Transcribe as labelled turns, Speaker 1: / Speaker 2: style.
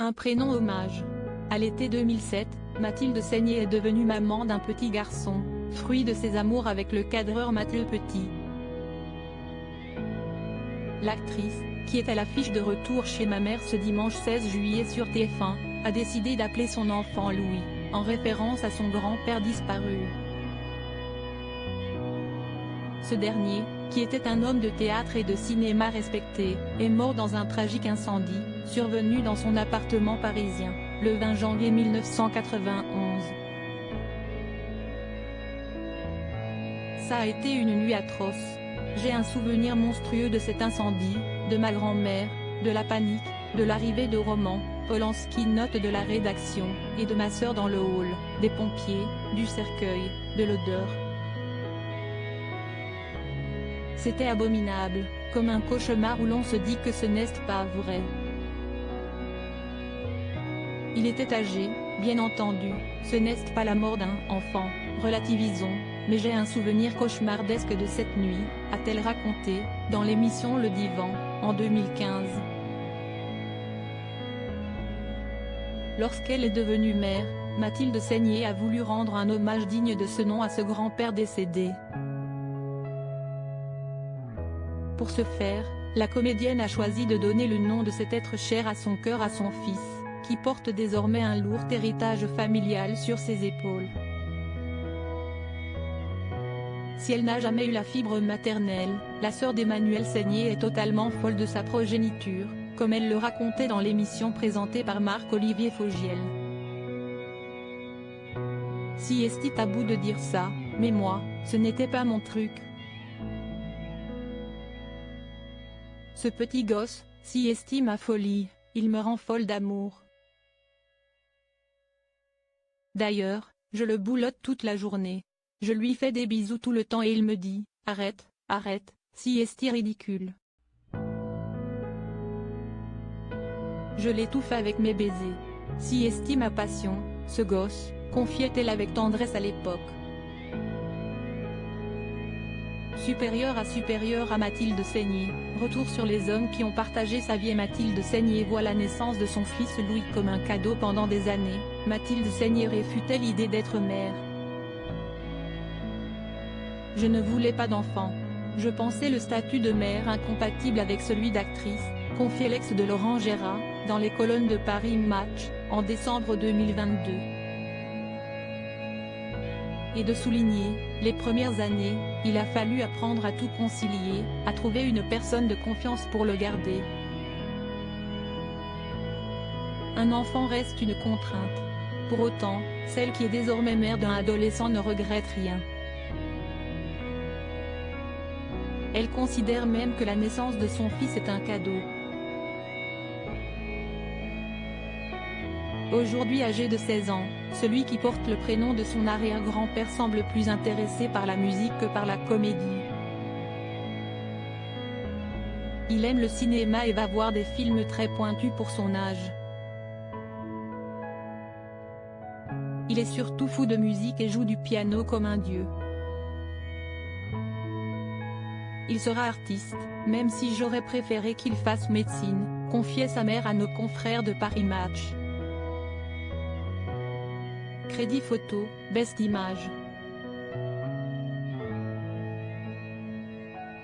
Speaker 1: Un prénom hommage. À l'été 2007, Mathilde Seigner est devenue maman d'un petit garçon, fruit de ses amours avec le cadreur Mathieu Petit. L'actrice, qui est à l'affiche de Retour chez ma mère ce dimanche 16 juillet sur TF1, a décidé d'appeler son enfant Louis, en référence à son grand-père disparu. Ce dernier, qui était un homme de théâtre et de cinéma respecté, est mort dans un tragique incendie, survenu dans son appartement parisien, le 20 janvier 1991. Ça a été une nuit atroce. J'ai un souvenir monstrueux de cet incendie, de ma grand-mère, de la panique, de l'arrivée de Roman Polanski, note de la rédaction, et de ma sœur dans le hall, des pompiers, du cercueil, de l'odeur. C'était abominable, comme un cauchemar où l'on se dit que ce n'est pas vrai. Il était âgé, bien entendu, ce n'est pas la mort d'un enfant, relativisons, mais j'ai un souvenir cauchemardesque de cette nuit, a-t-elle raconté, dans l'émission Le Divan, en 2015. Lorsqu'elle est devenue mère, Mathilde Seigner a voulu rendre un hommage digne de ce nom à ce grand-père décédé. Pour ce faire, la comédienne a choisi de donner le nom de cet être cher à son cœur à son fils, qui porte désormais un lourd héritage familial sur ses épaules. Si elle n'a jamais eu la fibre maternelle, la sœur d'Emmanuel Seigner est totalement folle de sa progéniture, comme elle le racontait dans l'émission présentée par Marc-Olivier Fogiel. Si est à bout de dire ça, mais moi, ce n'était pas mon truc. Ce petit gosse, si estime ma folie, il me rend folle d'amour. D'ailleurs, je le boulotte toute la journée. Je lui fais des bisous tout le temps et il me dit « Arrête, arrête, si est ridicule ». Je l'étouffe avec mes baisers. Si est ma passion, ce gosse, confiait-elle avec tendresse à l'époque. Supérieure à Mathilde Seigner, retour sur les hommes qui ont partagé sa vie. Et Mathilde Seigner voit la naissance de son fils Louis comme un cadeau. Pendant des années, Mathilde Seigner réfutait l'idée d'être mère. Je ne voulais pas d'enfant. Je pensais le statut de mère incompatible avec celui d'actrice, confiait l'ex de Laurent Gérard, dans les colonnes de Paris Match, en décembre 2022. Et de souligner, les premières années, il a fallu apprendre à tout concilier, à trouver une personne de confiance pour le garder. Un enfant reste une contrainte. Pour autant, celle qui est désormais mère d'un adolescent ne regrette rien. Elle considère même que la naissance de son fils est un cadeau. Aujourd'hui âgé de 16 ans, celui qui porte le prénom de son arrière-grand-père semble plus intéressé par la musique que par la comédie. Il aime le cinéma et va voir des films très pointus pour son âge. Il est surtout fou de musique et joue du piano comme un dieu. Il sera artiste, même si j'aurais préféré qu'il fasse médecine, confiait sa mère à nos confrères de Paris Match. Crédit photo, Best Image.